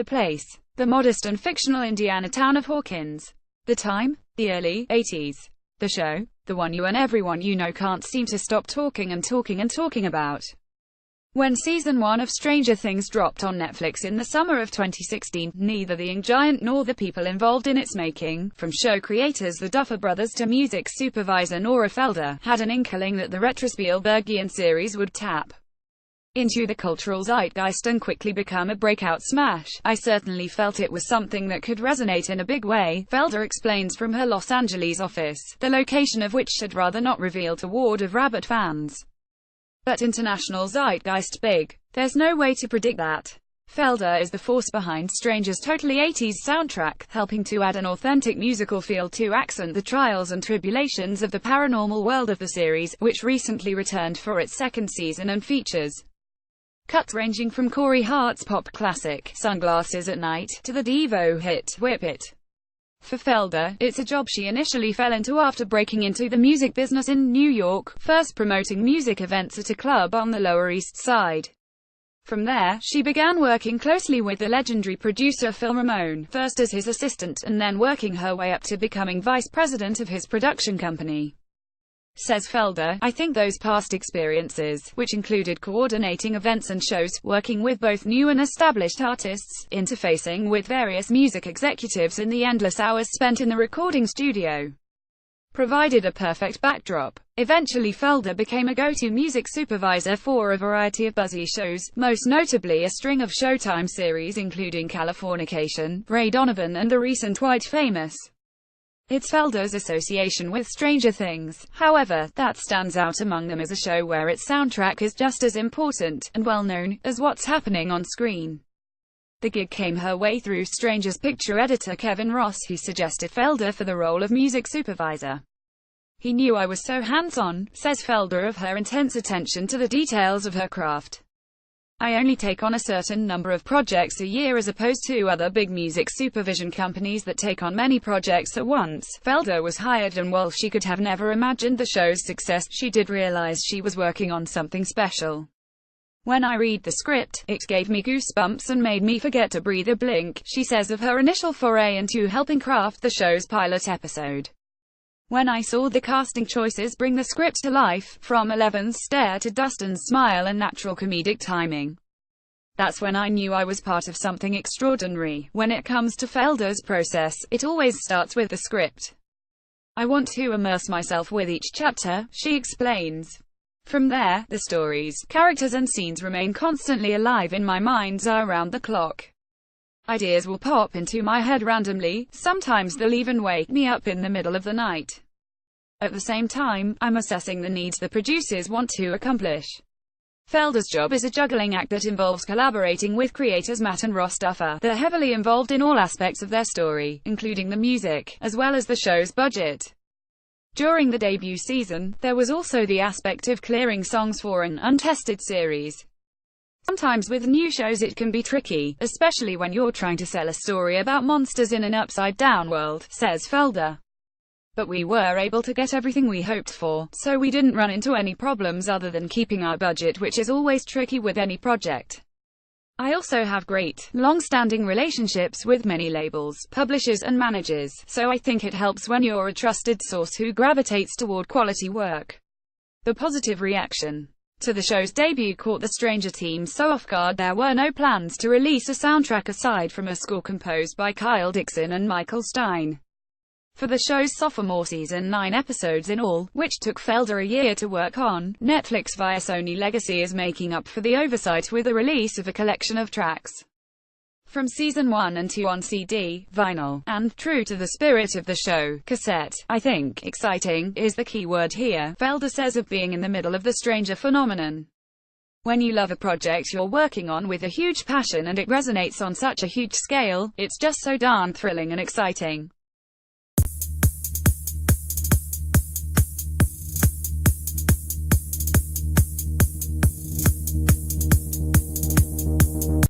The place: the modest and fictional Indiana town of Hawkins. The time: the early 80s. The show: the one you and everyone you know can't seem to stop talking and talking and talking about. When season 1 of Stranger Things dropped on Netflix in the summer of 2016, neither the young giant nor the people involved in its making, from show creators the Duffer Brothers to music supervisor Nora Felder, had an inkling that the retro-Spielbergian series would tap into the cultural zeitgeist and quickly become a breakout smash. I certainly felt it was something that could resonate in a big way, Felder explains from her Los Angeles office, the location of which she'd rather not reveal to ward of Rabbit fans. But international zeitgeist big. There's no way to predict that. Felder is the force behind Stranger's totally 80s soundtrack, helping to add an authentic musical feel to accent the trials and tribulations of the paranormal world of the series, which recently returned for its second season and features cuts ranging from Corey Hart's pop classic, Sunglasses at Night, to the Devo hit, Whip It. For Felder, it's a job she initially fell into after breaking into the music business in New York, first promoting music events at a club on the Lower East Side. From there, she began working closely with the legendary producer Phil Ramone, first as his assistant, and then working her way up to becoming vice president of his production company. Says Felder, I think those past experiences, which included coordinating events and shows, working with both new and established artists, interfacing with various music executives and the endless hours spent in the recording studio, provided a perfect backdrop. Eventually Felder became a go-to music supervisor for a variety of buzzy shows, most notably a string of Showtime series including Californication, Ray Donovan and the recent White Famous. It's Felder's association with Stranger Things, however, that stands out among them as a show where its soundtrack is just as important, and well-known, as what's happening on screen. The gig came her way through Stranger's picture editor Kevin Ross, who suggested Felder for the role of music supervisor. He knew I was so hands-on, says Felder of her intense attention to the details of her craft. I only take on a certain number of projects a year as opposed to other big music supervision companies that take on many projects at once. Felder was hired, and while she could have never imagined the show's success, she did realize she was working on something special. When I read the script, it gave me goosebumps and made me forget to breathe or blink, she says of her initial foray into helping craft the show's pilot episode. When I saw the casting choices bring the script to life, from Eleven's stare to Dustin's smile and natural comedic timing, that's when I knew I was part of something extraordinary. When it comes to Felder's process, it always starts with the script. I want to immerse myself with each chapter, she explains. From there, the stories, characters and scenes remain constantly alive in my mind's eye around the clock. Ideas will pop into my head randomly, sometimes they'll even wake me up in the middle of the night. At the same time, I'm assessing the needs the producers want to accomplish. Felder's job is a juggling act that involves collaborating with creators Matt and Ross Duffer. They're heavily involved in all aspects of their story, including the music, as well as the show's budget. During the debut season, there was also the aspect of clearing songs for an untested series. Sometimes with new shows it can be tricky, especially when you're trying to sell a story about monsters in an upside-down world, says Felder. But we were able to get everything we hoped for, so we didn't run into any problems other than keeping our budget, which is always tricky with any project. I also have great, long-standing relationships with many labels, publishers and managers, so I think it helps when you're a trusted source who gravitates toward quality work. The positive reaction to the show's debut caught the Stranger team so off guard. There were no plans to release a soundtrack aside from a score composed by Kyle Dixon and Michael Stein. For the show's sophomore season, 9 episodes in all, which took Felder a year to work on, Netflix via Sony Legacy is making up for the oversight with the release of a collection of tracks from season 1 and 2 on CD, vinyl, and, true to the spirit of the show, cassette. I think exciting is the key word here, Felder says of being in the middle of the Stranger phenomenon. When you love a project you're working on with a huge passion and it resonates on such a huge scale, it's just so darn thrilling and exciting.